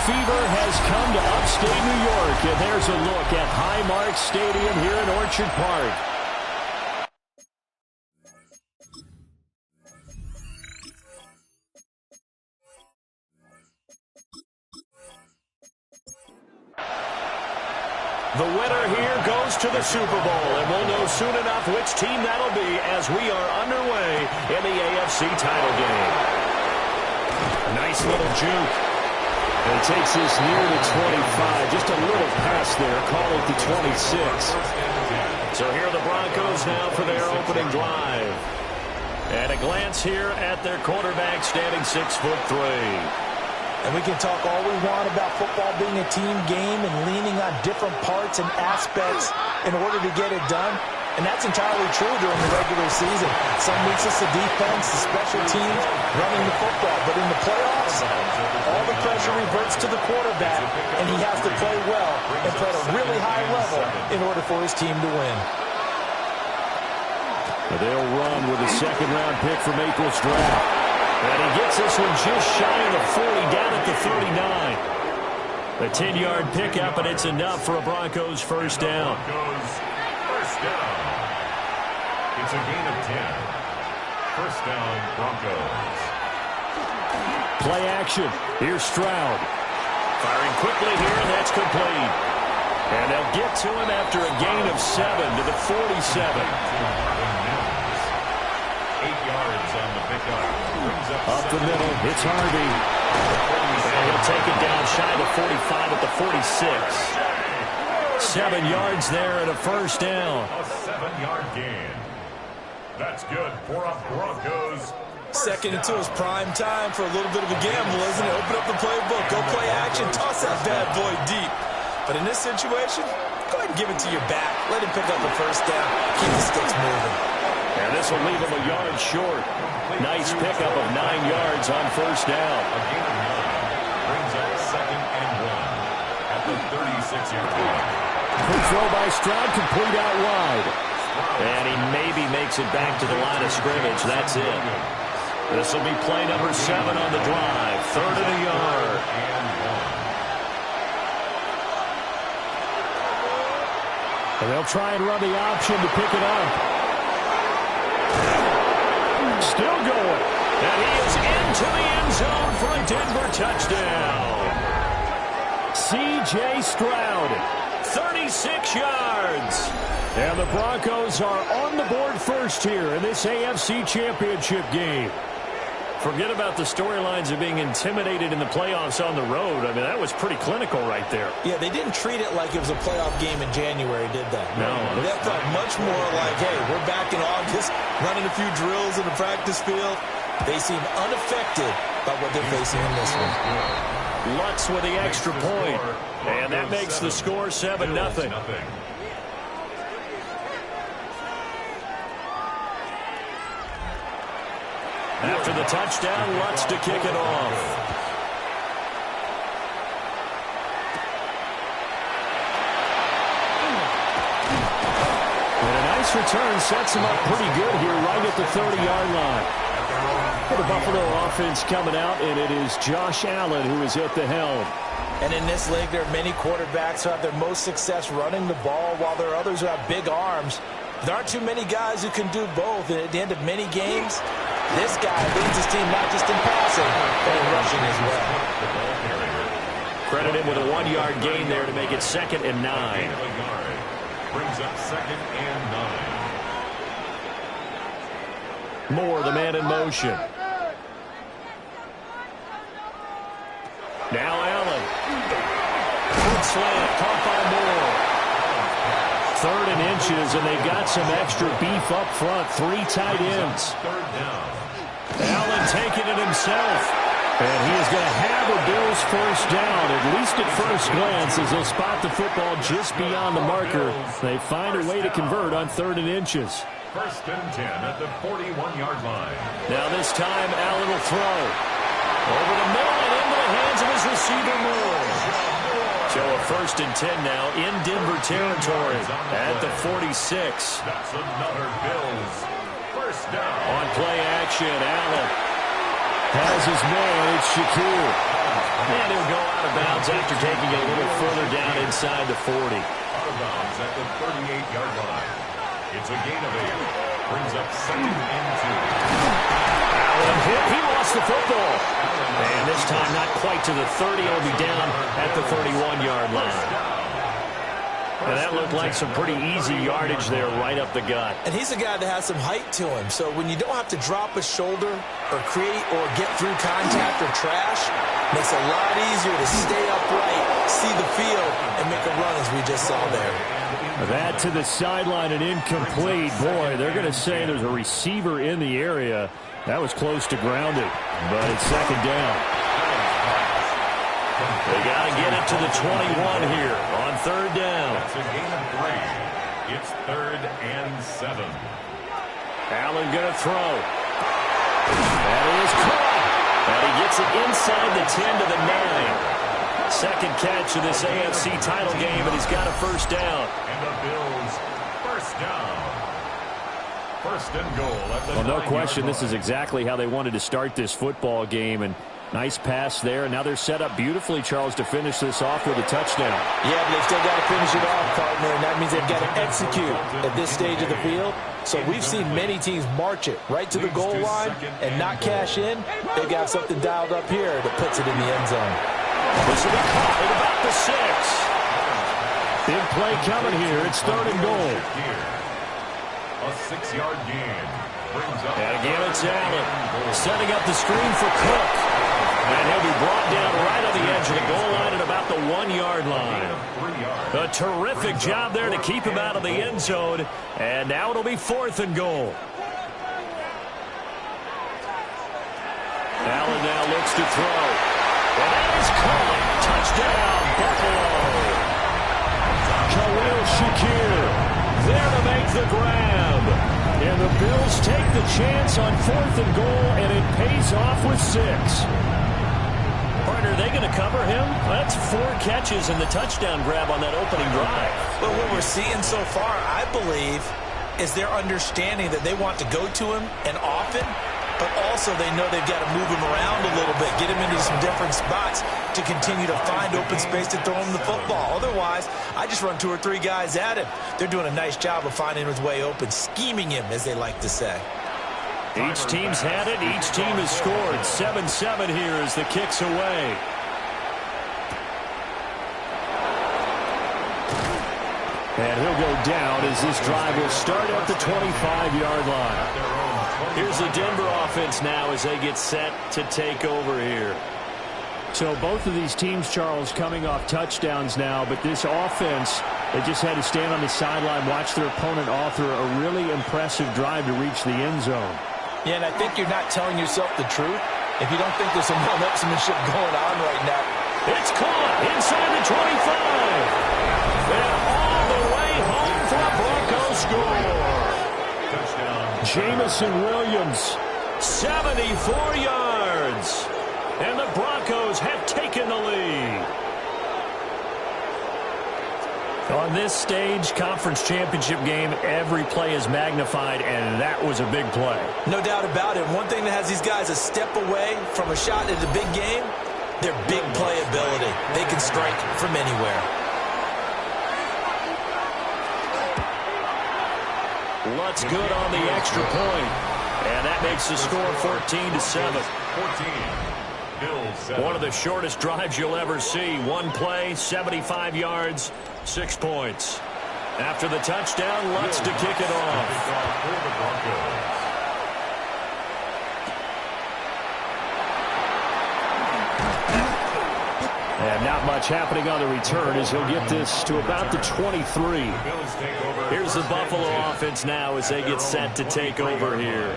fever has come to upstate New York, and there's a look at Highmark Stadium here in Orchard Park. The winner here goes to the Super Bowl, and we'll know soon enough which team that'll be as we are underway in the AFC title game. Nice little juke. And he takes this near the 25. Just a little pass there. Call it the 26. So here are the Broncos now for their opening drive. And a glance here at their quarterback standing 6'3". And we can talk all we want about football being a team game and leaning on different parts and aspects in order to get it done. And that's entirely true during the regular season. Some weeks it's the defense, the special teams, running the football. But in the playoffs, all the pressure reverts to the quarterback, and he has to play well and play at a really high level in order for his team to win. They'll run with a second-round pick from April's draft. And he gets this one just shy of the 40, down at the 39. A 10-yard pickup, and it's enough for a Broncos first down. First down. It's a gain of 10. First down, Broncos. Play action. Here's Stroud. Firing quickly here, and that's complete. And they'll get to him after a gain of 7 to the 47. 8 yards on the pickup. Up the middle, it's Harvey. And he'll take it down shy of the 45 at the 46. 7 yards there and a first down. A 7-yard gain. That's good for a Broncos. Second and 2 is prime time for a little bit of a gamble, isn't it? Open up the playbook, go play action, toss that bad boy deep. But in this situation, go ahead and give it to your back. Let him pick up the first down. Keep the sticks moving. And this will leave him a yard short. Nice pickup of 9 yards on first down. A gain of 9 brings up second and 1 at the 36-yard line. Quick throw by Stroud, complete out wide. And he maybe makes it back to the line of scrimmage. That's it. This will be play number 7 on the drive. Third and a yard. And they'll try and run the option to pick it up. Still going. And he is into the end zone for a Denver touchdown. C.J. Stroud, 36 yards. And the Broncos are on the board first here in this AFC Championship game. Forget about the storylines of being intimidated in the playoffs on the road. I mean, that was pretty clinical right there. Yeah, they didn't treat it like it was a playoff game in January, did they? No. That felt much more like, hey, we're back in August, running a few drills in the practice field. They seem unaffected by what they're facing in this one. Lutz with the extra point. And that makes the score 7-0. After the touchdown, Lutz to kick it off. And a nice return sets him up pretty good here right at the 30-yard line. For the Buffalo offense coming out, and it is Josh Allen who is at the helm. And in this league, there are many quarterbacks who have their most success running the ball, while there are others who have big arms. There aren't too many guys who can do both, and at the end of many games, this guy leads his team not just in passing, but in rushing as well. Credit him with a 1-yard gain there to make it 2nd and 9. Brings up 2nd and 9. Moore, the man in motion. Now Allen. Quick slant, caught by Moore. 3rd and inches, and they've got some extra beef up front. 3 tight ends. 3rd down. Allen taking it himself. And he is going to have a Bills first down, at least at first glance, as they'll spot the football just beyond the marker. They find a way to convert on 3rd and inches. 1st and 10 at the 41-yard line. Now this time, Allen will throw. Over the middle and into the hands of his receiver, Moore. So a 1st and 10 now in Denver territory at the 46. That's another Bills first down. On play action, Allen has his man. It's Shakir. And he'll go out of bounds after taking it a little further down inside the 40. Out of bounds at the 38-yard line. It's a gain of 8. Brings up 2nd and 2. He lost the football. And this time not quite to the 30. It'll be down at the 31-yard line. And that looked like some pretty easy yardage there right up the gut. And he's a guy that has some height to him. So when you don't have to drop a shoulder or create or get through contact or trash, makes it a lot easier to stay upright, see the field, and make a run as we just saw there. That to the sideline and incomplete. Boy, they're going to say there's a receiver in the area. That was close to grounding, but it's 2nd down. They got to get it to the 21 here on 3rd down. That's a gain of 3. It's 3rd and 7. Allen going to throw. That is caught. And he gets it inside the 10 to the 9. Second catch of this AFC title game, and he's got a 1st down. And the Bills, 1st down. 1st and goal. Well, no question, this is exactly how they wanted to start this football game. And nice pass there. And now they're set up beautifully, Charles, to finish this off with a touchdown. Yeah, but they've still got to finish it off, partner, and that means they've got to execute at this stage of the field. So we've seen many teams march it right to the goal line and not cash in. They've got something dialed up here that puts it in the end zone. This will be caught at about the 6. Big play coming here. It's 3rd and goal. A 6-yard gain. And again, it's Allen setting up the screen for Cook. And he'll be brought down right on the edge of the goal line at about the 1-yard line. A terrific job there to keep him out of the end zone. And now it'll be 4th and goal. Allen now looks to throw. And that is caught. Touchdown, Buffalo. Khalil Shakir there to make the grab. And the Bills take the chance on 4th and goal, and it pays off with 6. Partner, are they going to cover him? That's 4 catches and the touchdown grab on that opening drive. Well, what we're seeing so far, I believe, is their understanding that they want to go to him and often, but also they know they've got to move him around a little bit, get him into some different spots to continue to find open space to throw him the football. Otherwise, I just run 2 or 3 guys at him. They're doing a nice job of finding his way open, scheming him, as they like to say. Each team's had it. Each team has scored. 7-7 here as the kick's away. And he'll go down as this drive will start at the 25-yard line. Here's the Denver offense now as they get set to take over here. So both of these teams, Charles, coming off touchdowns now, but this offense, they just had to stand on the sideline, watch their opponent author a really impressive drive to reach the end zone. Yeah, and I think you're not telling yourself the truth if you don't think there's some one-upsmanship going on right now. It's caught inside the 25. And all the way home for a Bronco score. Touchdown. Jamison Williams, 74 yards. And the Broncos have taken the lead. On this stage, conference championship game, every play is magnified, and that was a big play. No doubt about it. One thing that has these guys a step away from a shot at a big game, their big playability. They can strike from anywhere. Lutz good on the extra point. And that makes the score 14-7. 14. One of the shortest drives you'll ever see. One play, 75 yards, 6 points. After the touchdown, Lutz to kick it off. And not much happening on the return as he'll get this to about the 23. Here's the Buffalo offense now as they get set to take over here.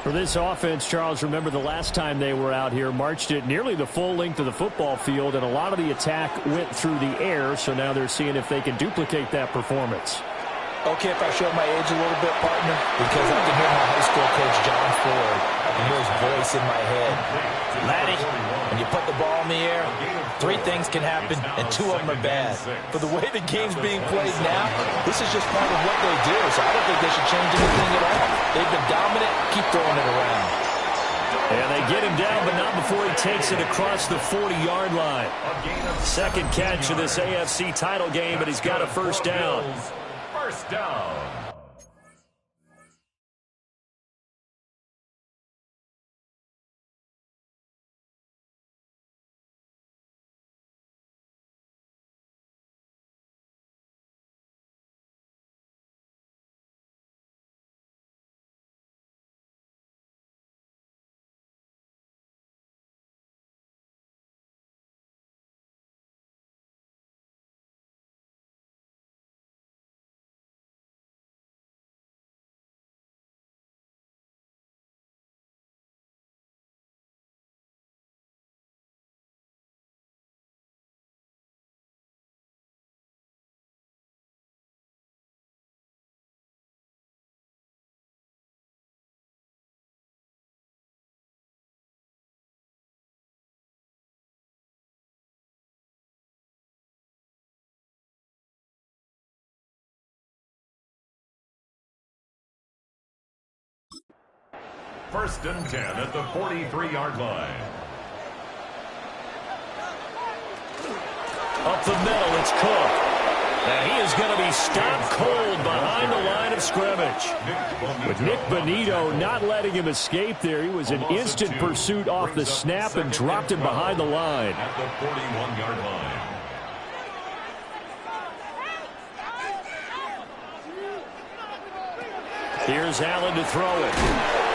For this offense, Charles, remember the last time they were out here, marched it nearly the full length of the football field, and a lot of the attack went through the air, so now they're seeing if they can duplicate that performance. Okay, if I show my age a little bit, partner, because I can hear my high school coach, John Ford. I can hear his voice in my head. Laddie, when you put the ball in the air, 3 things can happen, and 2 of them are bad. But the way the game's being played now, this is just part of what they do, so I don't think they should change anything at all. They've been dominant. Keep throwing it around. And they get him down, but not before he takes it across the 40-yard line. Second catch of this AFC title game, but he's got a first down. First down. First and 10 at the 43-yard line. Up the middle, it's Cook. And he is going to be stopped cold behind the line of scrimmage. With Nick Bonito not letting him escape there, he was in instant pursuit off the snap and dropped him behind the line. At the 41-yard line. Here's Allen to throw it.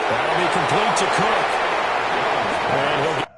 That'll be complete to Cook. And he'll get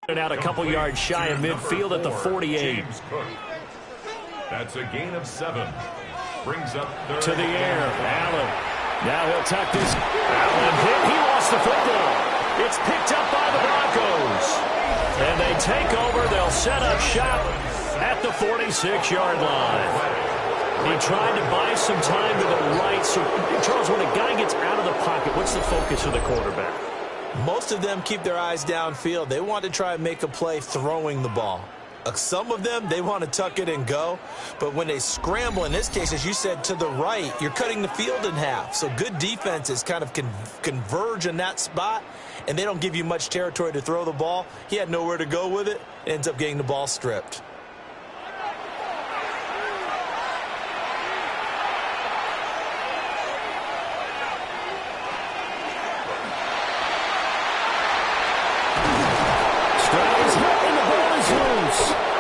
Out a couple yards shy of midfield at the 48. That's a gain of 7. Brings up third. To the air. Allen. Now he'll tuck this. Allen hit. He lost the football. It's picked up by the Broncos. And they take over. They'll set up shop at the 46-yard line. He tried to buy some time to the right. So, Charles, when a guy gets out of the pocket, what's the focus of the quarterback? Most of them keep their eyes downfield. They want to try and make a play throwing the ball. Some of them, they want to tuck it and go. But when they scramble, in this case, as you said, to the right, you're cutting the field in half. So good defenses kind of converge in that spot, and they don't give you much territory to throw the ball. He had nowhere to go with it. Ends up getting the ball stripped.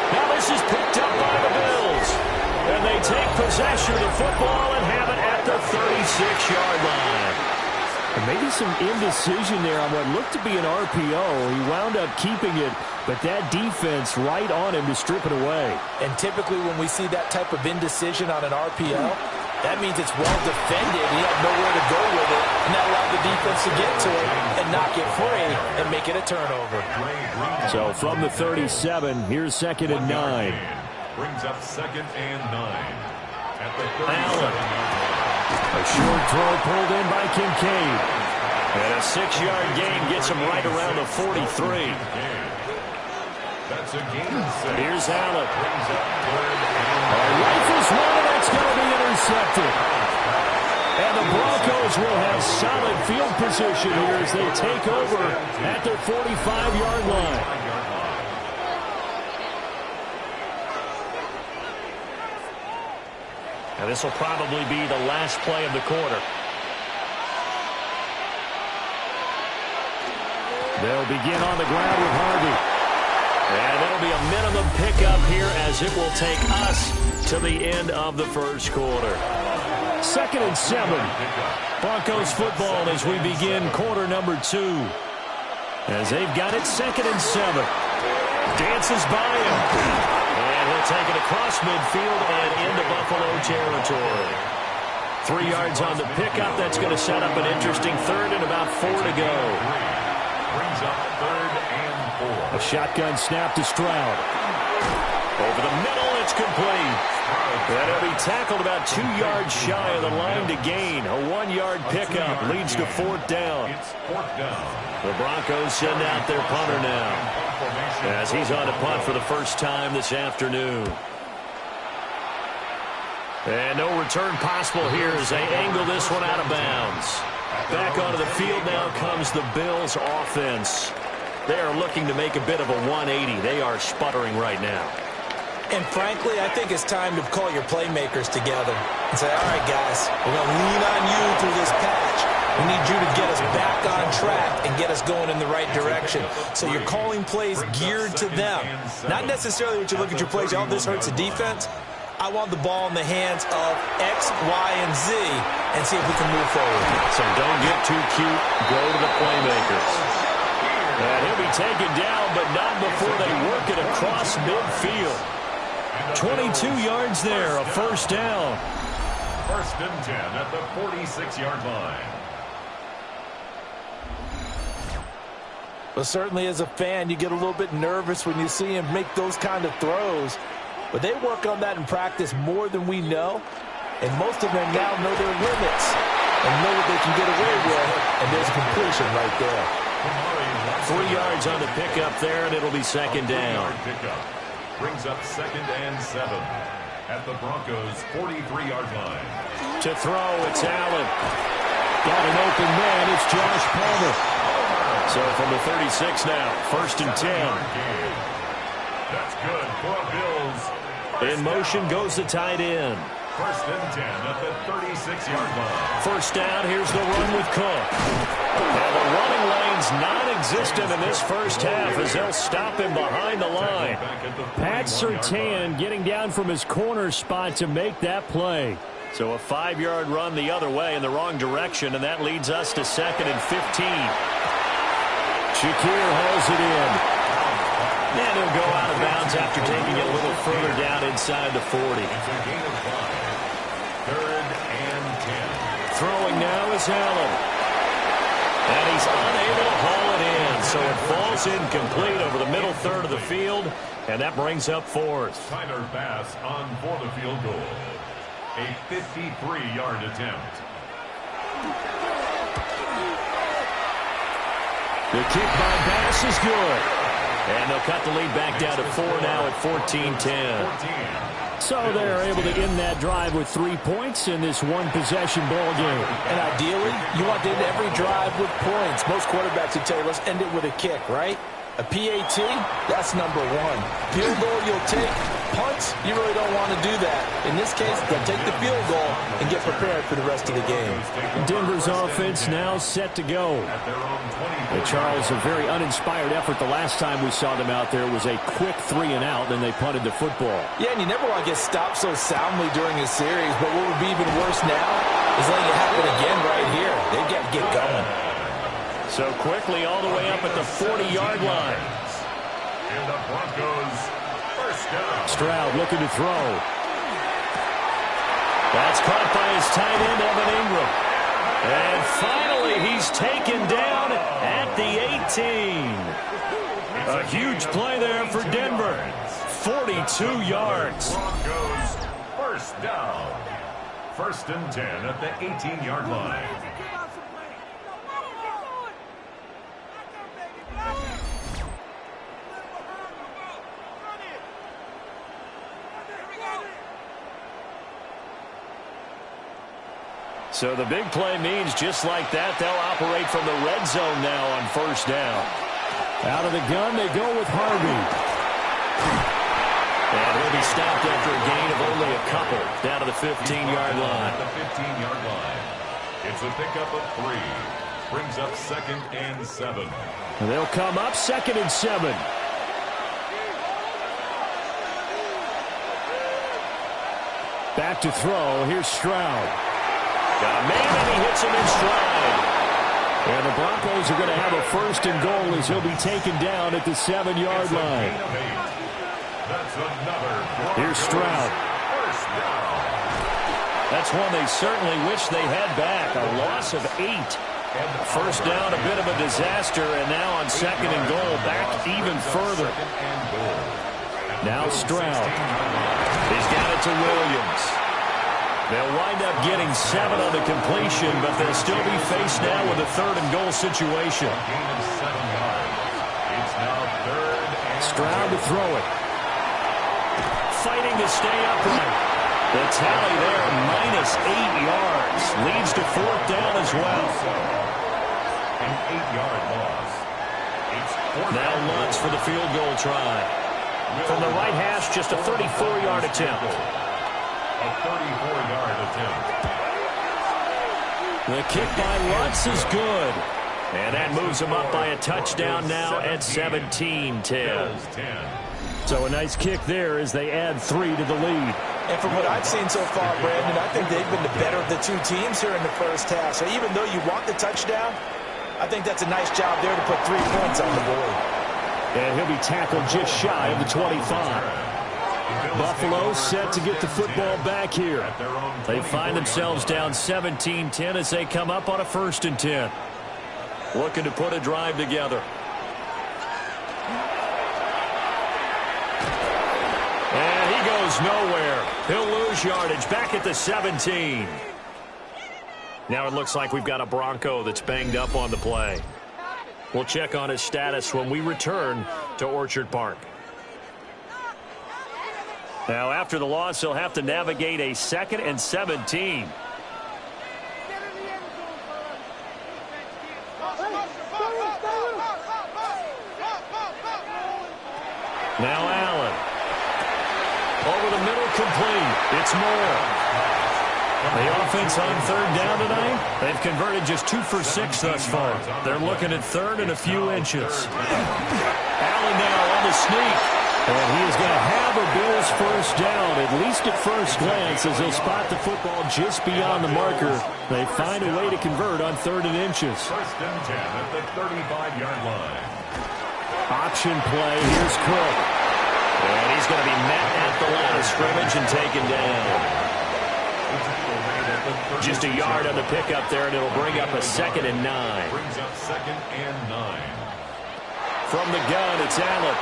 Now this is picked up by the Bills. And they take possession of the football and have it at the 36-yard line. And maybe some indecision there on what looked to be an RPO. He wound up keeping it, but that defense right on him to strip it away. And typically when we see that type of indecision on an RPO, that means it's well defended. He had nowhere to go with it, and that allowed the defense to get to it and knock it free and make it a turnover. So from the 37, here's 2nd and 9. Brings up 2nd and 9. At the 37. Allen. A short throw pulled in by Kincaid. And a 6-yard gain gets him right around the 43. That's a gain of 6. Here's Allen. Brings up 3rd and Rifles one, and that's going to be intercepted. And the Broncos will have solid field position here as they take over at their 45-yard line. Now this will probably be the last play of the quarter. They'll begin on the ground with Harvey. And it'll be a minimum pickup here as it will take us to the end of the first quarter. 2nd and 7. Broncos football as we begin quarter number 2. As they've got it 2nd and 7. Dances by him. And he'll take it across midfield and into Buffalo territory. 3 yards on the pickup. That's going to set up an interesting 3rd and about 4 to go. brings up 3rd and 4. A shotgun snap to Stroud. Over the middle, it's complete. And he'll be tackled about 2 yards shy of the line to gain. A 1-yard pickup leads to 4th down. It's 4th down. The Broncos send out their punter now, as he's on to punt for the first time this afternoon. And no return possible here as they angle this one out of bounds. Back onto the field now comes the Bills offense. They are looking to make a bit of a 180. They are sputtering right now. And frankly, I think it's time to call your playmakers together and say, all right, guys, we're going to lean on you through this patch. We need you to get us back on track and get us going in the right direction. So you're calling plays geared to them. Not necessarily what you look at your plays, oh, this hurts the defense. I want the ball in the hands of X, Y, and Z and see if we can move forward. So don't get too cute. Go to the playmakers. And he'll be taken down, but not before they work it across midfield. 22 yards there, a first down. 1st and 10 at the 46-yard line. Well, certainly as a fan, you get a little bit nervous when you see him make those kind of throws. But they work on that in practice more than we know. And most of them now know their limits and know what they can get away with. And there's a completion right there. 3 yards on the pickup there, and it'll be second down. Pickup brings up 2nd and 7 at the Broncos' 43-yard line. To throw, it's Allen. Got an open man, it's Josh Palmer. So from the 36 now, 1st and 10. That's good for Bills. In motion goes the tight end. 1st and 10 at the 36-yard line. First down, here's the run with Cook. And the running lane's non-existent in this first half as they'll stop him behind the line. Pat Surtain getting down from his corner spot to make that play. So a 5-yard run the other way in the wrong direction, and that leads us to 2nd and 15. Shakir hauls it in. And he'll go out of bounds after taking it a little further down inside the 40. It's a gain of 5. 3rd and 10. Throwing now is Allen. And he's unable to haul it in, so it falls incomplete over the middle third of the field, and that brings up 4th. Tyler Bass on for the field goal. A 53-yard attempt. The kick by Bass is good. And they'll cut the lead back down to 4 now at 14-10. So they're able to end that drive with 3 points in this one-possession ball game. And ideally, you want to end every drive with points. Most quarterbacks would tell you, let's end it with a kick, right? A PAT, that's number 1. Field goal you'll take. Punts, you really don't want to do that. In this case, they'll take the field goal and get prepared for the rest of the game. Denver's offense now set to go. And Charles, a very uninspired effort the last time we saw them out there was a quick 3-and-out, then they punted the football. Yeah, and you never want to get stopped so soundly during a series, but what would be even worse now is letting it happen again right here. They've got to get going. So quickly all the way up at the 40-yard line. And the Broncos first down. Stroud looking to throw. That's caught by his tight end, Evan Ingram. And finally, he's taken down at the 18. A huge play there for Denver. 42 yards. Broncos first down. 1st and 10 at the 18-yard line. So the big play means just like that, they'll operate from the red zone now on 1st down. Out of the gun, they go with Harvey. And he'll be stopped after a gain of only a couple down to the 15-yard line. The 15-yard line. It's a pickup of 3. Brings up 2nd and 7. And they'll come up 2nd and 7. Back to throw. Here's Stroud. Got a man, and he hits him in stride. And the Broncos are going to have a 1st and goal as he'll be taken down at the 7-yard line. That's another Here's Stroud. First down. That's one they certainly wish they had back. A loss of 8. First down, a bit of a disaster, and now on 2nd and goal, back even further. Now Stroud. He's got it to Williams. They'll wind up getting 7 on the completion, but they'll still be faced now with a 3rd and goal situation. Gain of 7 yards. It's now 3rd and Stroud to throw it. Fighting to stay upright. The tally there, -8 yards. Leads to 4th down as well. an 8-yard loss. It's now Lutz for the field goal try. From the right hash, just a 34-yard attempt. A 34-yard attempt. The kick by Lutz is good. And that moves him up by a touchdown now at 17-10. So a nice kick there as they add 3 to the lead. And from what I've seen so far, Brandon, I think they've been the better of the two teams here in the first half. So even though you want the touchdown, I think that's a nice job there to put 3 points on the board. And he'll be tackled just shy of the 25. Buffalo set to get the football back here. They find themselves down 17-10 as they come up on a 1st and 10. Looking to put a drive together. And he goes nowhere. He'll lose yardage back at the 17. Now it looks like we've got a Bronco that's banged up on the play. We'll check on his status when we return to Orchard Park. Now after the loss, he'll have to navigate a 2nd and 17. Now Allen. Over the middle, complete. It's Moore. The offense on 3rd down tonight, they've converted just 2 for 6 thus far. They're looking at 3rd and a few inches. Allen now on the sneak. And he is going to have a Bills first down, at least at first glance, as they'll spot the football just beyond the marker. They find a way to convert on 3rd and inches. 1st and 10 at the 35-yard line. Option play. Here's Cook. And he's going to be met at the line of scrimmage and taken down. Just a yard on the pickup there, and it'll bring up a 2nd and 9. Brings up 2nd and 9. From the gun, it's Allen.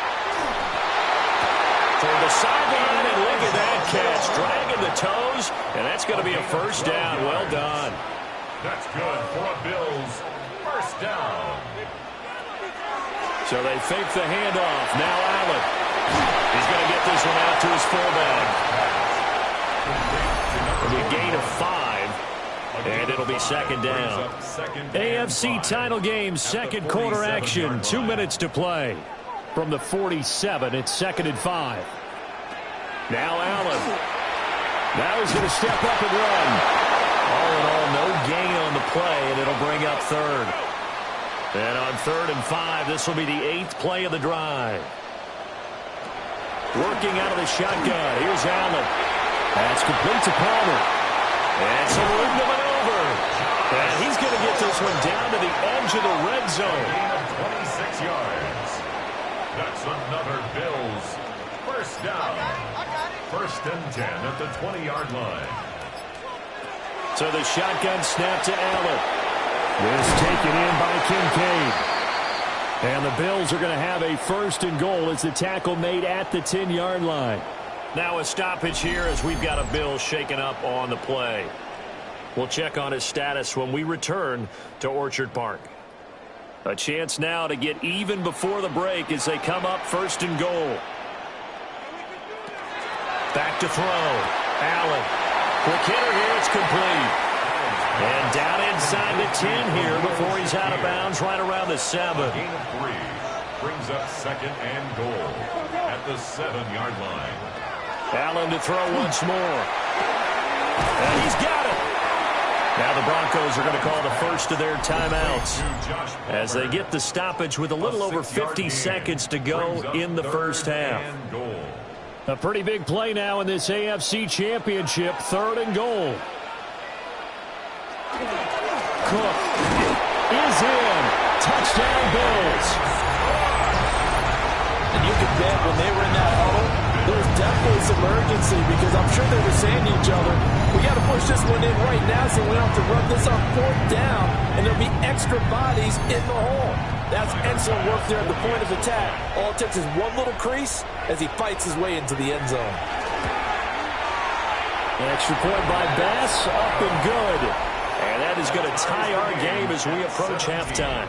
To the sideline, and look at that catch. Dragging the toes, and that's going to be a first down. Well done. That's good for a Bills first down. So they fake the handoff. Now Allen. He's going to get this one out to his fullback. It'll be a gain of 5, and it'll be 2nd down. AFC title game, second quarter action. 2 minutes to play. From the 47, it's 2nd and 5. Now Allen. Now he's going to step up and run. All in all, no gain on the play, and it'll bring up 3rd. And on 3rd and 5, this will be the 8th play of the drive. Working out of the shotgun. Here's Allen. That's complete to Palmer. And some room to maneuver. And he's going to get this one down to the edge of the red zone. Gain of 26 yards. That's another Bills first down. 1st and 10 at the 20-yard line. So the shotgun snap to Allen. This taken in by Kincaid. And the Bills are going to have a 1st and goal as the tackle made at the 10-yard line. Now a stoppage here as we've got a Bill shaken up on the play. We'll check on his status when we return to Orchard Park. A chance now to get even before the break as they come up 1st and goal. Back to throw. Allen. Quick hitter here. It's complete. And down inside the 10 here before he's out of bounds right around the 7. Gain of 3 brings up 2nd and goal at the 7-yard line. Allen to throw once more. And he's got it. Now the Broncos are going to call the first of their timeouts as they get the stoppage with a little over 50 seconds to go in the first half. A pretty big play now in this AFC Championship. 3rd and goal. Cook is in. Touchdown, Bills. And you can bet when they were in that huddle, there was definitely some urgency because I'm sure they were saying to each other, we got to push this one in right now so we don't have to run this on 4th down, and there'll be extra bodies in the hole. That's excellent work there at the point of attack. All it takes is one little crease as he fights his way into the end zone. An extra point by Bass, up and good. And that is going to tie our game as we approach halftime.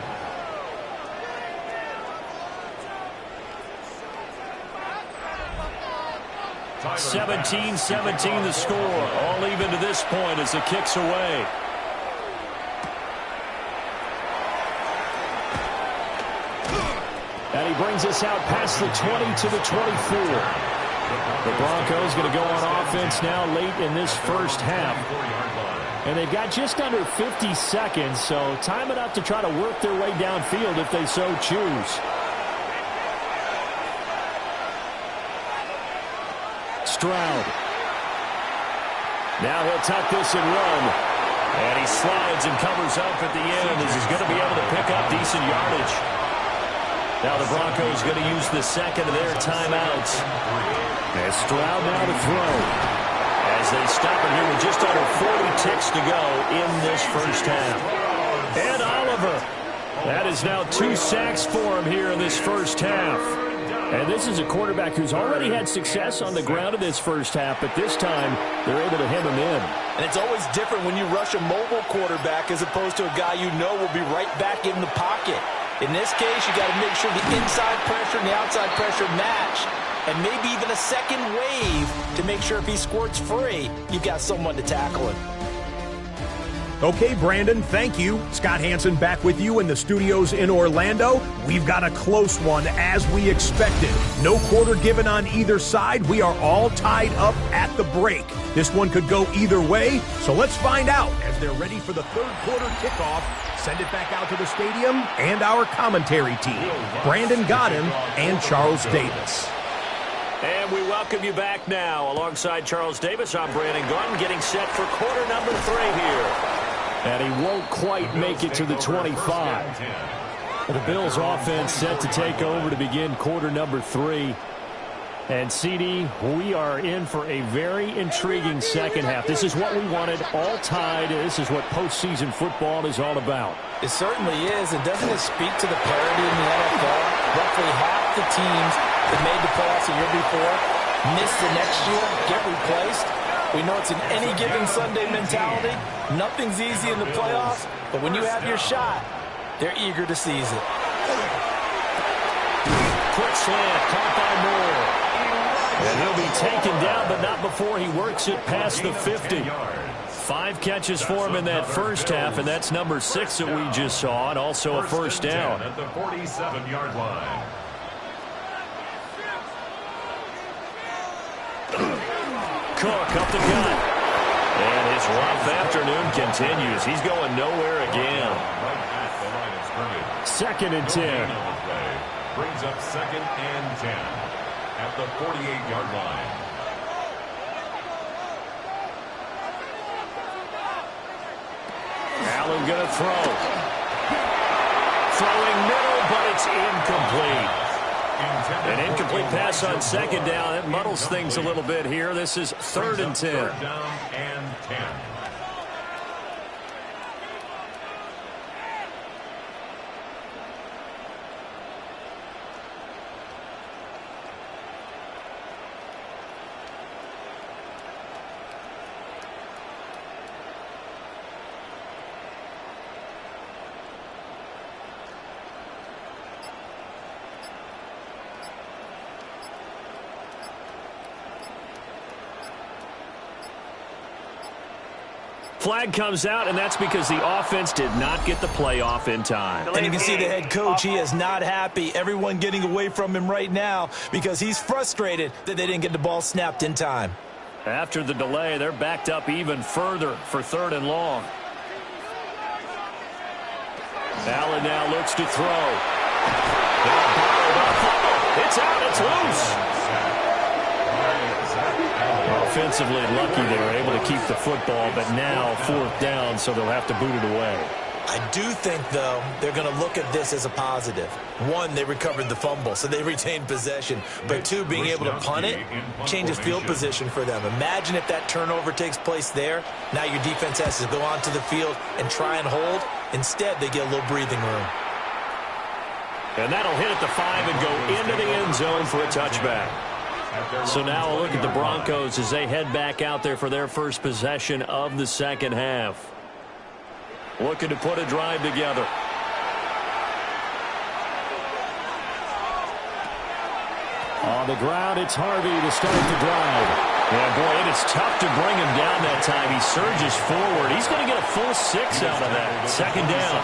Tyler 17-17 the score. All even to this point as the kick's away. And he brings us out past the 20 to the 24. The Broncos going to go on offense now late in this first half. And they've got just under 50 seconds, so time enough to try to work their way downfield if they so choose. Stroud. Now he'll tuck this and run. And he slides and covers up at the end as he's going to be able to pick up decent yardage. Now the Broncos going to use the second of their timeouts. And Stroud now to throw. As they stop it here with just under 40 ticks to go in this first half. And Oliver. That is now 2 sacks for him here in this first half. And this is a quarterback who's already had success on the ground in this first half, but this time they're able to hem him in. And it's always different when you rush a mobile quarterback as opposed to a guy you know will be right back in the pocket. In this case, you got to make sure the inside pressure and the outside pressure match. And maybe even a second wave to make sure if he squirts free, you've got someone to tackle him. Okay, Brandon, thank you. Scott Hansen back with you in the studios in Orlando. We've got a close one as we expected. No quarter given on either side. We are all tied up at the break. This one could go either way, so let's find out as they're ready for the third quarter kickoff. Send it back out to the stadium and our commentary team, Brandon Godden and Charles Davis. And we welcome you back now. Alongside Charles Davis, I'm Brandon Gunn, getting set for quarter number 3 here. And he won't quite make it to the 25. The Bills offense set to take over to begin quarter number 3. And CD, we are in for a very intriguing second half. This is what we wanted, all tied. This is what postseason football is all about. It certainly is, and doesn't it speak to the parity in the NFL? Roughly half the teams that made the playoffs the year before miss the next year, get replaced. We know it's an any given Sunday mentality. Nothing's easy in the playoffs, but when you have your shot, they're eager to seize it. Quick slant, caught by Moore. And he'll be taken down, but not before he works it past the 50. 5 catches for him in that first half, and that's number 6 that we just saw, and also a first down. At the 47-yard line. Cook up the gut. And his rough afternoon continues. He's going nowhere again. Second and 10. Brings up second and 10 at the 48-yard line. Allen going to throw. Throwing middle, but it's incomplete. An incomplete pass on second down. It muddles things a little bit here. This is third and 10. Third down and 10. Flag comes out, and that's because the offense did not get the play off in time. And you can see the head coach, he is not happy. Everyone getting away from him right now because he's frustrated that they didn't get the ball snapped in time. After the delay, they're backed up even further for third and long. Allen now looks to throw. It's out, it's loose. Offensively lucky they were able to keep the football, but now fourth down, so they'll have to boot it away. I do think, though, they're going to look at this as a positive. One, they recovered the fumble, so they retained possession. But two, being able to punt it changes field position for them. Imagine if that turnover takes place there. Now your defense has to go onto the field and try and hold. Instead, they get a little breathing room. And that'll hit at the 5 and go into the end zone for a touchback. So now a look at the Broncos as they head back out there for their first possession of the second half. Looking to put a drive together. On the ground, it's Harvey to start the drive. Yeah, boy, it is tough to bring him down that time. He surges forward. He's going to get a full 6 out of that. Second down.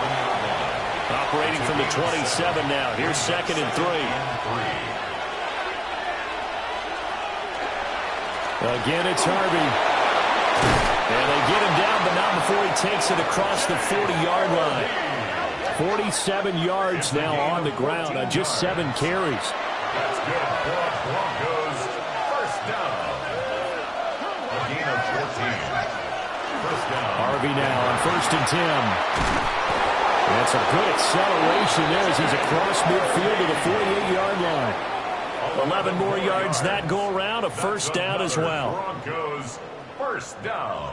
Operating from the 27 now. Here's second and 3. Again, it's Harvey. And they get him down, but not before he takes it across the 40-yard line. 47 yards now on the ground on just 7 carries. That's good for Broncos. First down. A gain of 14. First down. Harvey now on first and 10. That's a good acceleration there as he's across midfield to the 48-yard line. 11 more yards that go around, a first down as well. Broncos, first down.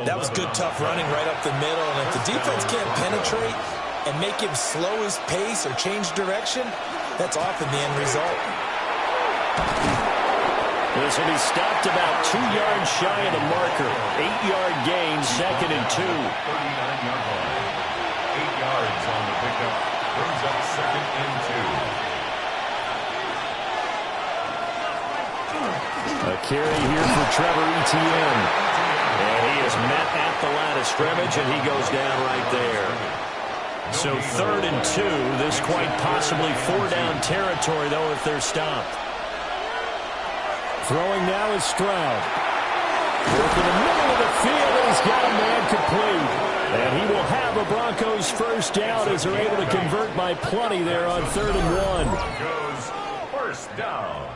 That was good, tough running right up the middle. And if the defense can't penetrate and make him slow his pace or change direction, that's often the end result. This will be stopped about 2 yards shy of the marker. 8-yard gain, second and 2. 39-yard line. 8 yards on the pickup. Brings up second and 2. A carry here for Trevor Etienne. And he is met at the line of scrimmage, and he goes down right there. So third and 2. This quite possibly 4-down territory, though, if they're stopped. Throwing now is Stroud. Working the middle of the field, and he's got a man complete. And he will have a Broncos first down as they're able to convert by plenty there on third and 1. Broncos, first down.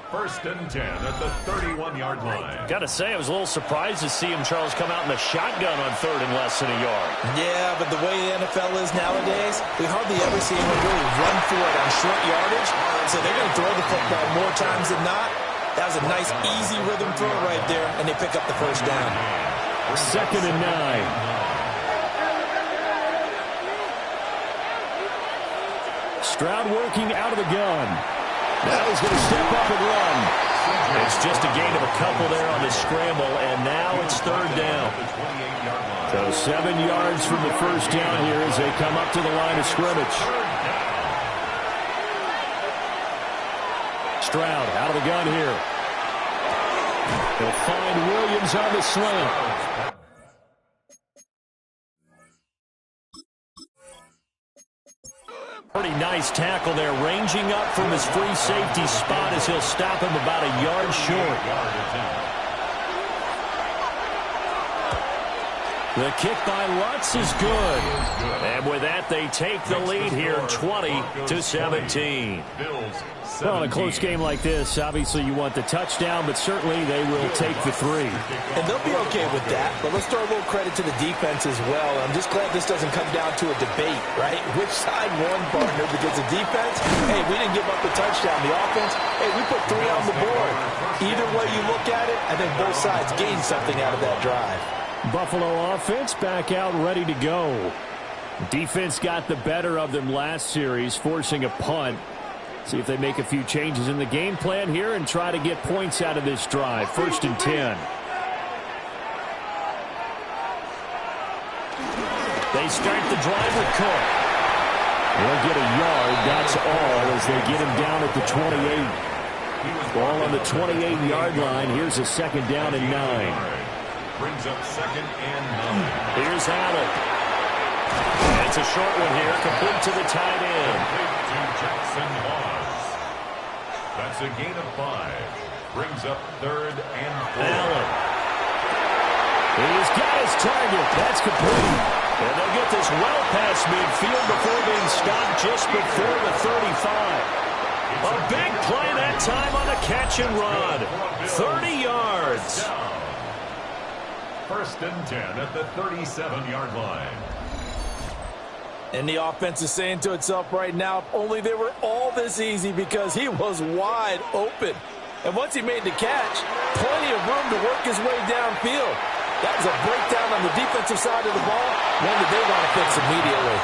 First and 10 at the 31-yard line. Got to say, I was a little surprised to see him, Charles, come out in the shotgun on third and less than a yard. Yeah, but the way the NFL is nowadays, we hardly ever see anyone really run for it on short yardage. So they're going to throw the football more times than not. That was a nice, easy rhythm throw right there, and they pick up the first down. Second and 9. Stroud working out of the gun. Now he's going to step up and run. It's just a gain of a couple there on the scramble, and now it's third down. So 7 yards from the first down here as they come up to the line of scrimmage. Stroud out of the gun here. He'll find Williams on the slant. Pretty nice tackle there, ranging up from his free safety spot as he'll stop him about a yard short. The kick by Lutz is good. And with that, they take the lead here, 20-17. Well, in a close game like this, obviously you want the touchdown, but certainly they will take the 3. And they'll be okay with that, but let's throw a little credit to the defense as well. I'm just glad this doesn't come down to a debate, right? Which side won, partner? Because the defense, hey, we didn't give up the touchdown. The offense, hey, we put 3 on the board. Either way you look at it, I think both sides gained something out of that drive. Buffalo offense back out ready to go. Defense got the better of them last series, forcing a punt. See if they make a few changes in the game plan here and try to get points out of this drive. First and 10. They start the drive with Cook. They'll get a yard, that's all, as they get him down at the 28. Ball on the 28-yard line. Here's a second down and 9. Brings up second and 9. Here's Allen. It's a short one here, complete to the tight end. To Jackson Moss. That's a gain of 5. Brings up third and 4. Allen. He's got his target. That's complete. And they'll get this well past midfield before being stopped just before the 35. A big play that time on a catch and run. 30 yards. First and 10 at the 37-yard line. And the offense is saying to itself right now, if only they were all this easy, because he was wide open. And once he made the catch, plenty of room to work his way downfield. That was a breakdown on the defensive side of the ball, one that they want to fix immediately.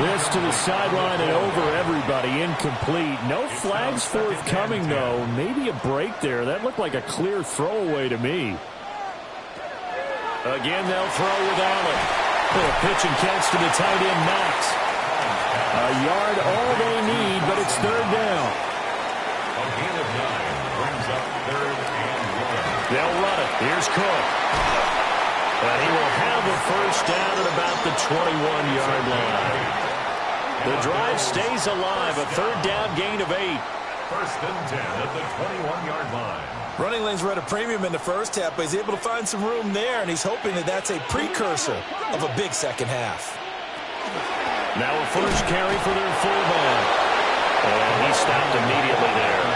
This to the sideline and over everybody, incomplete. No flags forthcoming, though. Maybe a break there. That looked like a clear throwaway to me. Again, they'll throw with Allen. A pitch and catch to the tight end, Knox. A yard, all they need, but it's third down. A gain of 9 brings up third and 1. They'll run it. Here's Cook. And he will have the first down at about the 21-yard line. The drive stays alive. A third down gain of 8. First and 10 at the 21-yard line. Running lanes were at a premium in the first half, but he's able to find some room there, and he's hoping that that's a precursor of a big second half. Now a first carry for their fullback. And he stopped immediately there.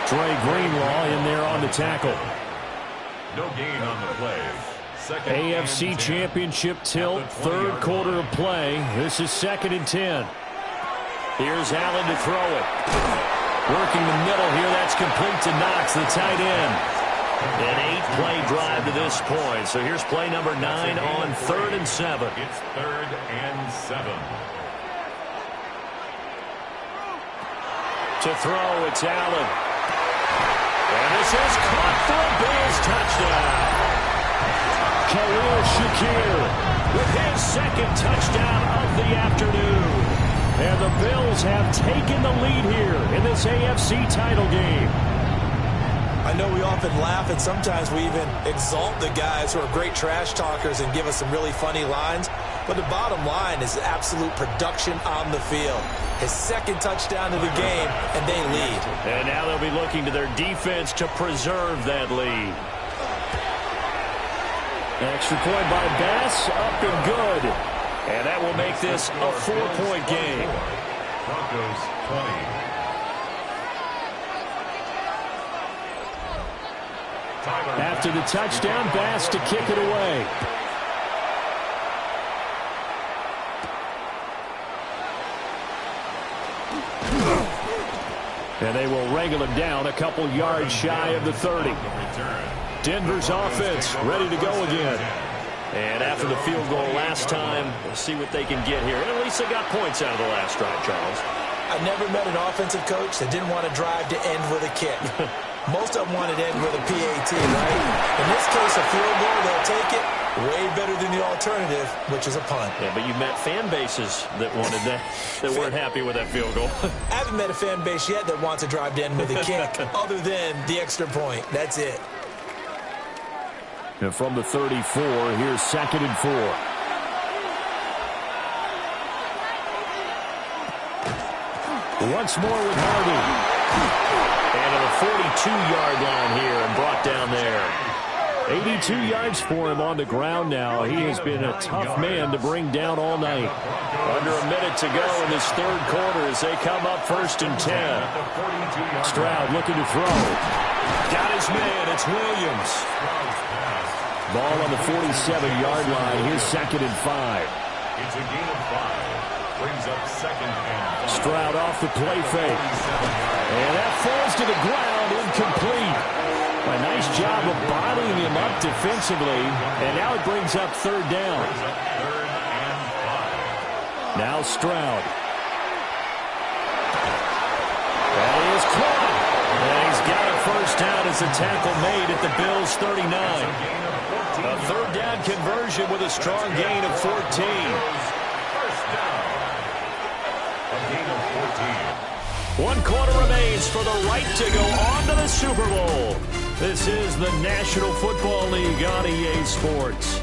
Trey Greenlaw in there on the tackle. No gain on the play. Second AFC Championship tilt, third quarter of play. This is second and 10. Here's Allen to throw it. Working the middle here, that's complete to Knox, the tight end. An 8-play drive to this point. So here's play number 9 on third and 7. It's third and 7. To throw, it's Allen. And this is caught for a Bills touchdown. Khalil Shakir with his second touchdown of the afternoon. And the Bills have taken the lead here in this AFC title game. I know we often laugh, and sometimes we even exalt the guys who are great trash talkers and give us some really funny lines. But the bottom line is absolute production on the field. His second touchdown of the game, and they lead. And now they'll be looking to their defense to preserve that lead. Extra point by Bass, up and good. And that will make this a 4-point game. Broncos 20. after the touchdown pass to kick it away. And they will wrangle him down a couple yards shy of the 30. Denver's offense ready to go again. And after the field goal last time, we'll see what they can get here. And at least they got points out of the last drive, Charles. I never met an offensive coach that didn't want to drive to end with a kick. Most of them wanted to end with a PAT, right? In this case, a field goal, they'll take it. Way better than the alternative, which is a punt. Yeah, but you met fan bases that wanted that, that weren't happy with that field goal. I haven't met a fan base yet that wants to drive to end with a kick, other than the extra point. That's it. And from the 34, here's 2nd and 4. Once more with Harvey. And to the 42-yard line here and brought down there. 82 yards for him on the ground now. He has been a tough man to bring down all night. Under a minute to go in this third quarter as they come up 1st and 10. Stroud looking to throw. Got his man. It's Williams. Ball on the 47-yard line. Here's 2nd and 5. It's a gain of 5. Brings up 2nd and 5. Stroud off the play fake. And that falls to the ground, incomplete. A nice job of bodying him up defensively. And now it brings up 3rd down. Now Stroud. That is caught. And he's got a 1st down as a tackle made at the Bills' 39. A 3rd down conversion with a strong gain of 14. First down. A gain of 14. 1 quarter remains for the right to go on to the Super Bowl. This is the National Football League on EA Sports.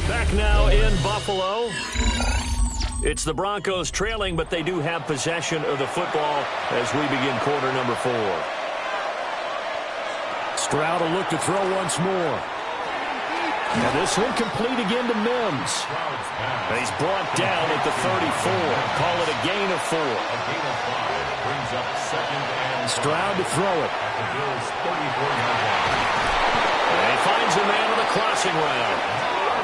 Back now in Buffalo. It's the Broncos trailing, but they do have possession of the football as we begin quarter number 4. Stroud will look to throw once more. And this one complete again to Mims. And he's brought down at the 34. Call it a gain of 4. A gain of 5 brings up 2nd and Stroud to throw it. at the Bills' 34-yard line. And he finds a man on the crossing route.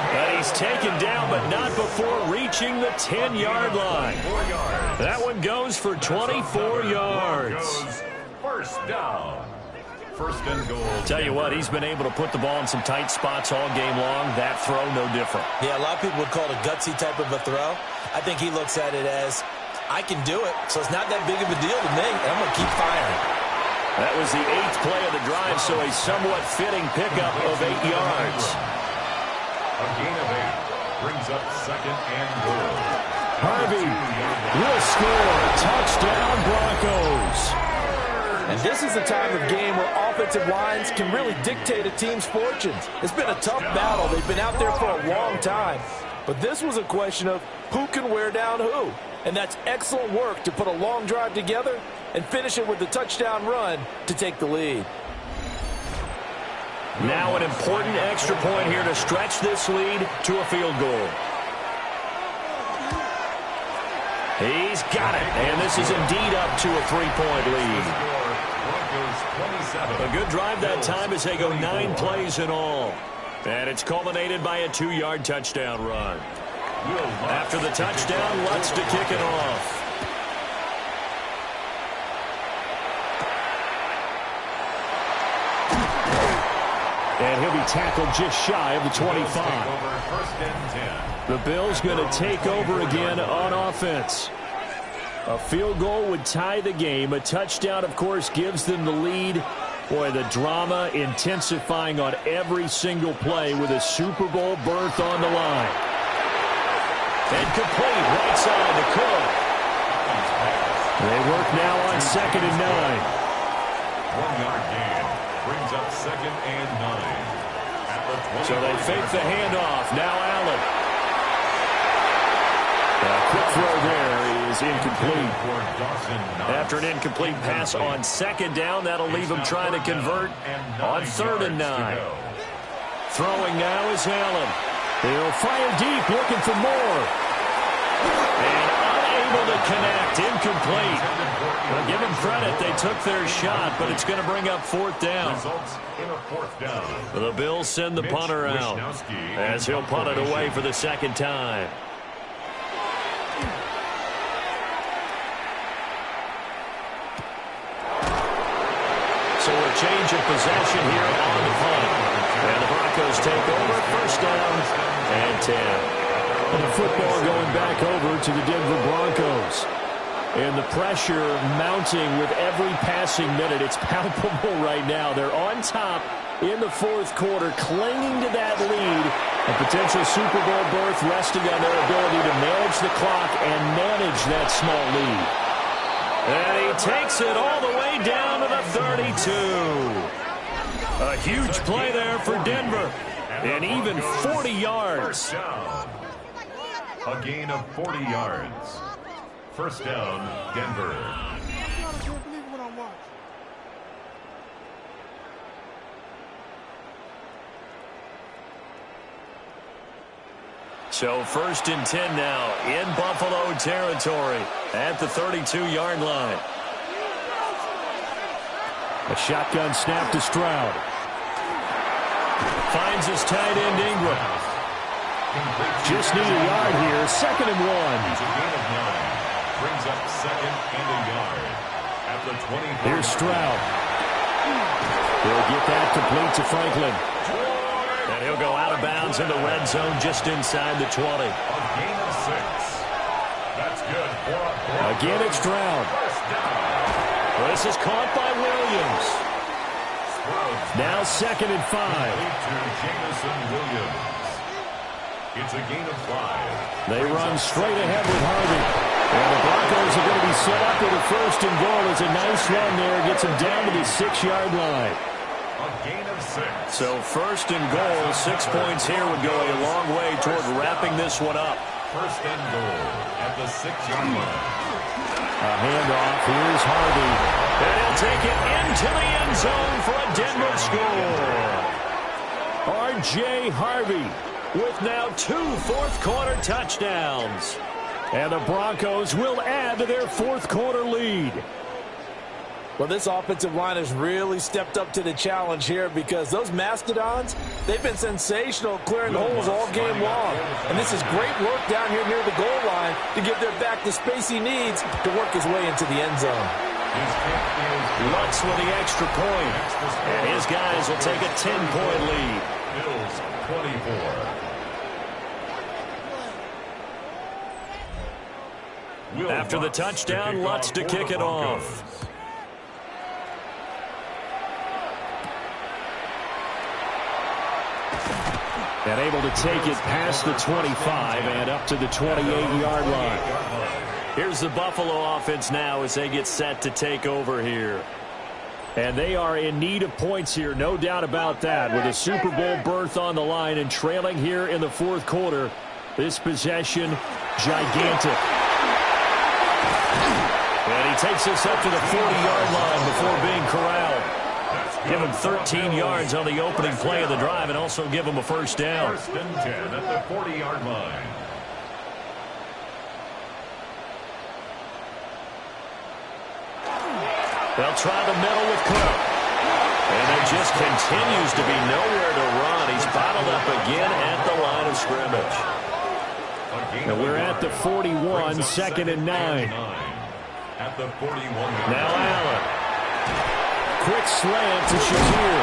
And he's taken down, but not before reaching the 10-yard line. 4 yards. That one goes for 24 yards. First down. 1st and goal. Tell you what, he's been able to put the ball in some tight spots all game long. That throw, no different. Yeah, a lot of people would call it a gutsy type of a throw. I think he looks at it as, I can do it, so it's not that big of a deal to me, and I'm going to keep firing. That was the 8th play of the drive, so a somewhat fitting pickup of 8 yards. A gain of 8 brings up 2nd and goal. Harvey will score. Touchdown, Broncos. And this is the time of game where offensive lines can really dictate a team's fortunes. It's been a tough battle. They've been out there for a long time. But this was a question of who can wear down who. And that's excellent work to put a long drive together and finish it with the touchdown run to take the lead. Now an important extra point here to stretch this lead to a field goal. He's got it. And this is indeed up to a 3-point lead. A good drive that time as they go 9 plays in all. And it's culminated by a 2-yard touchdown run. After the touchdown, Lutz to kick it off. And he'll be tackled just shy of the 25. The Bills going to take over again on offense. A field goal would tie the game. A touchdown, of course, gives them the lead. Boy, the drama intensifying on every single play with a Super Bowl berth on the line. And complete, right side to Cook. They work now on 2nd and 9. 1-yard gain brings up 2nd and 9. At the 20. So they fake the handoff. Now Allen. A quick throw there is is incomplete. After an incomplete pass on second down, that'll leave him trying to convert on 3rd and 9. Throwing now is Allen. He'll fire deep, looking for more. And unable to connect, incomplete. Well, give them credit, they took their shot, but it's going to bring up 4th down. The Bills send the punter out as he'll punt it away for the 2nd time. So a change of possession here on the punt. And the Broncos take over, 1st down and 10. And the football going back over to the Denver Broncos. And the pressure mounting with every passing minute. It's palpable right now. They're on top in the 4th quarter, clinging to that lead. A potential Super Bowl berth resting on their ability to manage the clock and manage that small lead. And he takes it all the way down to the 32. A huge play there for Denver. And even 40 yards. A gain of 40 yards. 1st down, Denver. So 1st and 10 now in Buffalo territory at the 32-yard line. A shotgun snap to Stroud. Finds his tight end Ingram. Just need a yard here. 2nd and 1. It's a gain of 9. Brings up 2nd and a yard at the 20. Here's Stroud. He'll get that complete to Franklin. And he'll go out of bounds in the red zone just inside the 20. A gain of 6. That's good for a Again, it's Stroud. This is caught by Williams. Now 2nd and 5. To Jamison Williams. It's a gain of 5. They run straight ahead with Harvey. And the Broncos are going to be set up with a 1st and goal. It's a nice run there. Gets them down to the 6-yard line. A gain of 6. So 1st and goal, 6 points here would go a long way toward wrapping this one up. 1st and goal at the 6-yard line. A handoff. Here's Harvey. And he'll take it into the end zone for a Denver score. R.J. Harvey with now 2 fourth-quarter touchdowns. And the Broncos will add to their 4th quarter lead. Well, this offensive line has really stepped up to the challenge here because those Mastodons, they've been sensational clearing holes all game long. And this is great work down here near the goal line to give their back the space he needs to work his way into the end zone. Lutz with the extra point. And his guys will take a 10-point lead. Bills 24. After the touchdown, Lutz to kick it off. And able to take it past the 25 and up to the 28-yard line. Here's the Buffalo offense now as they get set to take over here. And they are in need of points here, no doubt about that. With a Super Bowl berth on the line and trailing here in the 4th quarter, this possession, gigantic. And he takes this up to the 40-yard line before being corralled. Give him 13 yards on the opening play of the drive and also give him a 1st down. 1st and 10 at the 40-yard line. They'll try the middle with Cook. And there just continues to be nowhere to run. He's bottled up again at the line of scrimmage. And we're at the 41, 2nd and 9. At the 41. Now Allen. Quick slant to Shakir.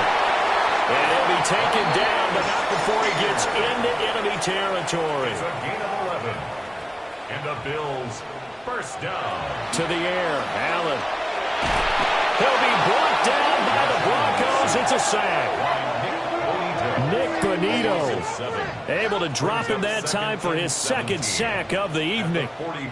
And he'll be taken down, but not before he gets into enemy territory. It's a gain of 11. And the Bills 1st down. To the air, Allen. He'll be brought down by the Broncos. It's a sack. Nick Bonito able to drop him that time for his 2nd sack of the evening.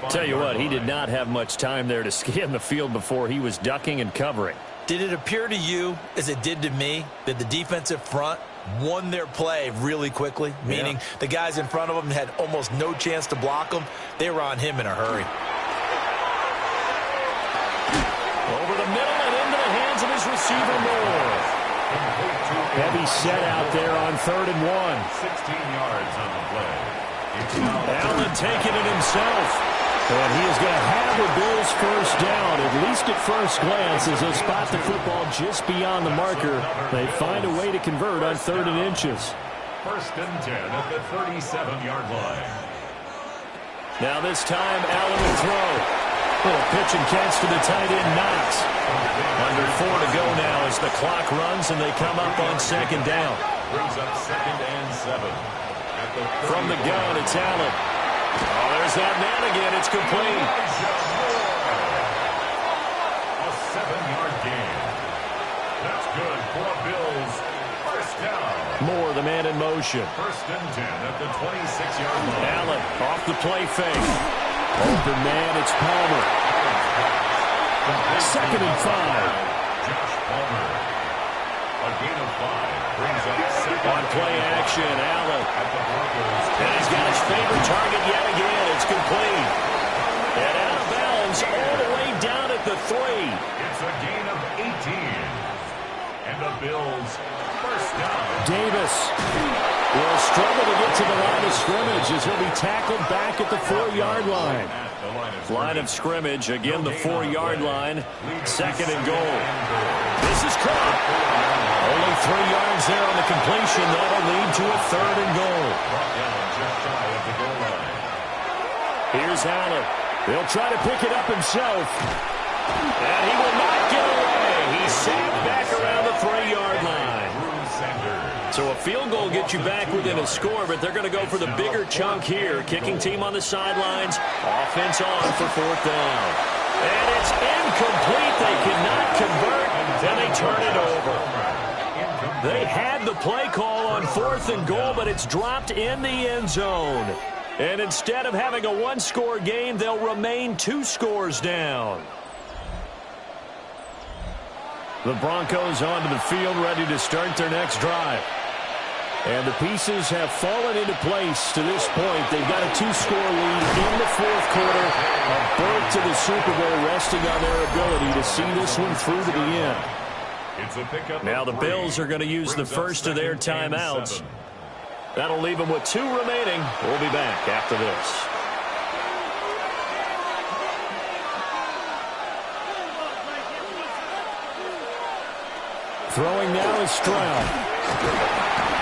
Tell you what, he did not have much time there to scan the field before he was ducking and covering. Did it appear to you, as it did to me, that the defensive front won their play really quickly? Meaning the guys in front of them had almost no chance to block them. They were on him in a hurry. receiver Moore. Heavy set out there on 3rd and 1. 16 yards on the play. Allen taking it himself. And he is going to have the Bills first down, at least at first glance, as they spot the football just beyond the marker. They find a way to convert on 3rd and inches. 1st and 10 at the 37-yard line. Now this time, Allen will throw. Little pitch and catch to the tight end, Knox. Under 4 to go now as the clock runs and they come up on 2nd down. Brings up 2nd and 7. From the gun, it's Allen. Oh, there's that man again. It's complete. A 7-yard gain. That's good for a Bills first down. Moore, the man in motion. 1st and 10 at the 26-yard line. Allen off the play fake. Open man, it's Palmer. 2nd and 5. Josh Palmer. A gain of 5 brings up 2nd. On play action, Allen. At the Broncos. And he's got his favorite target yet again. It's complete. And out of bounds all the way down at the 3. It's a gain of 18. And the Bills first down. Davis will struggle to get to the line of scrimmage as he'll be tackled back at the 4-yard line. Line of scrimmage, again the 4-yard line. 2nd and goal. This is caught. Only 3 yards there on the completion. That'll lead to a 3rd and goal. Here's Allen. He'll try to pick it up himself. And he will not get away. He's sacked back around the 3-yard line. So a field goal gets you back within a score, but they're going to go for the bigger chunk here. Kicking team on the sidelines. Offense on for 4th down. And it's incomplete. They cannot convert, and they turn it over. They had the play call on 4th and goal, but it's dropped in the end zone. And instead of having a 1-score game, they'll remain 2 scores down. The Broncos onto the field, ready to start their next drive. And the pieces have fallen into place to this point. They've got a 2-score lead in the 4th quarter. A berth to the Super Bowl resting on their ability to see this one through to the end. Now the Bills are going to use the first of their timeouts. That'll leave them with 2 remaining. We'll be back after this. Throwing now is Stroud.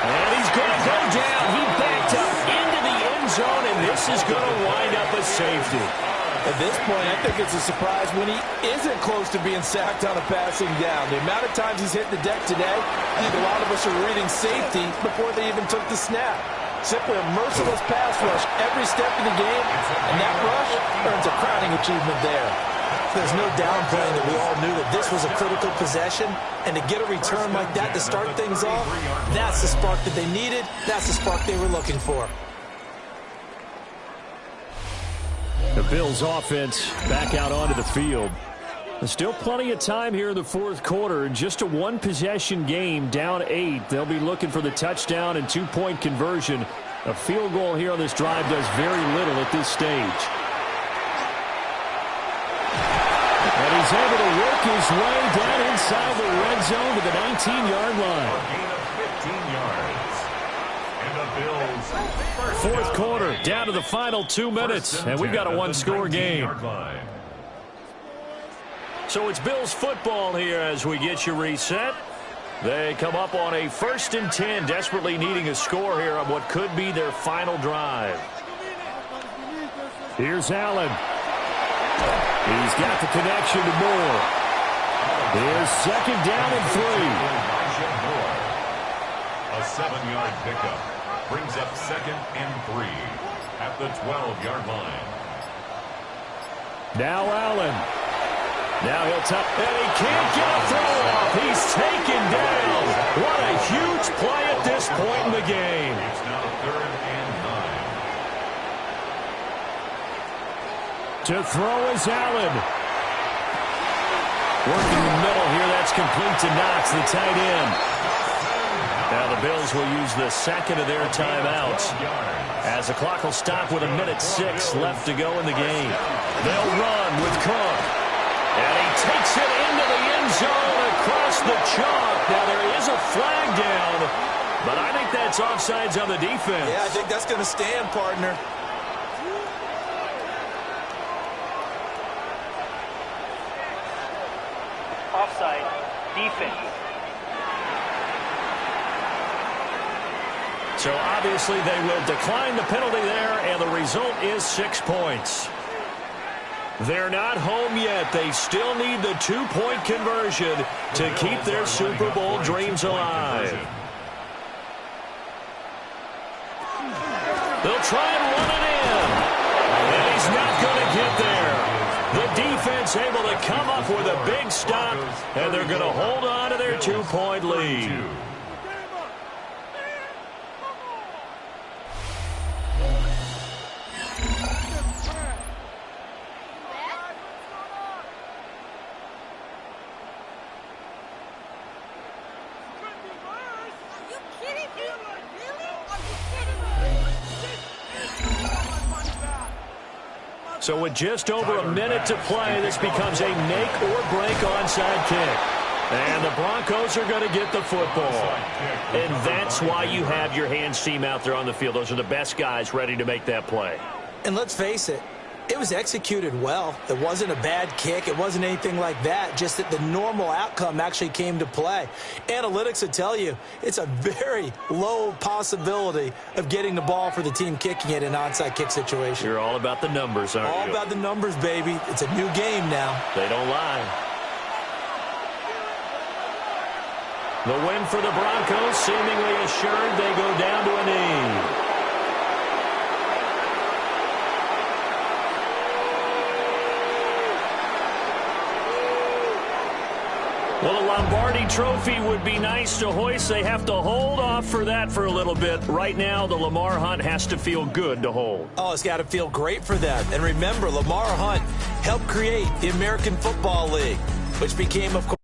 And he's going to go down. He backed up into the end zone, and this is going to wind up a safety. At this point, I think it's a surprise when he isn't close to being sacked on a passing down. The amount of times he's hit the deck today, I think a lot of us are reading safety before they even took the snap. Simply a merciless pass rush every step of the game, and that rush earns a crowning achievement there. There's no downplaying that we all knew that this was a critical possession, and to get a return like that to start things off, that's the spark that they needed, that's the spark they were looking for. The Bills offense back out onto the field. There's still plenty of time here in the 4th quarter. Just a 1-possession game, down 8. They'll be looking for the touchdown and 2-point conversion. A field goal here on this drive does very little at this stage. And he's able to work his way down inside the red zone to the 19-yard line. A gain of 15 yards. And the Bills 4th quarter, down to the final 2 minutes, and we've got a 1-score game. So it's Bills football here as we get you reset. They come up on a 1st and 10, desperately needing a score here on what could be their final drive. Here's Allen. He's got the connection to Moore. Here's 2nd down and 3. A 7-yard pickup brings up 2nd and 3 at the 12-yard line. Now Allen. Now he'll tuck, and he can't get a throw off. He's taken down. What a huge play at this point in the game. It's now 3rd and 9. To throw is Allen. Working the middle here. That's complete to Knox, the tight end. Now the Bills will use the 2nd of their timeouts as the clock will stop with 1:06 left to go in the game. They'll run with Cook. And he takes it into the end zone. A across the chalk. Now there is a flag down, but I think that's offsides on the defense. Yeah, I think that's going to stand, partner. Offside, defense. So obviously they will decline the penalty there, and the result is 6 points. They're not home yet. They still need the 2-point conversion to keep their Super Bowl dreams alive. They'll try and run it in. And he's not going to get there. The defense able to come up with a big stop, and they're going to hold on to their 2-point lead. So with just over a minute to play, this becomes a make-or-break onside kick. And the Broncos are going to get the football. And that's why you have your hands team out there on the field. Those are the best guys ready to make that play. And let's face it, it was executed well. It wasn't a bad kick. It wasn't anything like that, just that the normal outcome actually came to play. Analytics would tell you it's a very low possibility of getting the ball for the team kicking it in an onside kick situation. You're all about the numbers, aren't you? All about the numbers, baby. It's a new game now. They don't lie. The win for the Broncos, seemingly assured. They go down to a knee. Well, the Lombardi Trophy would be nice to hoist. They have to hold off for that for a little bit. Right now, the Lamar Hunt has to feel good to hold. Oh, it's got to feel great for them. And remember, Lamar Hunt helped create the American Football League, which became, of course,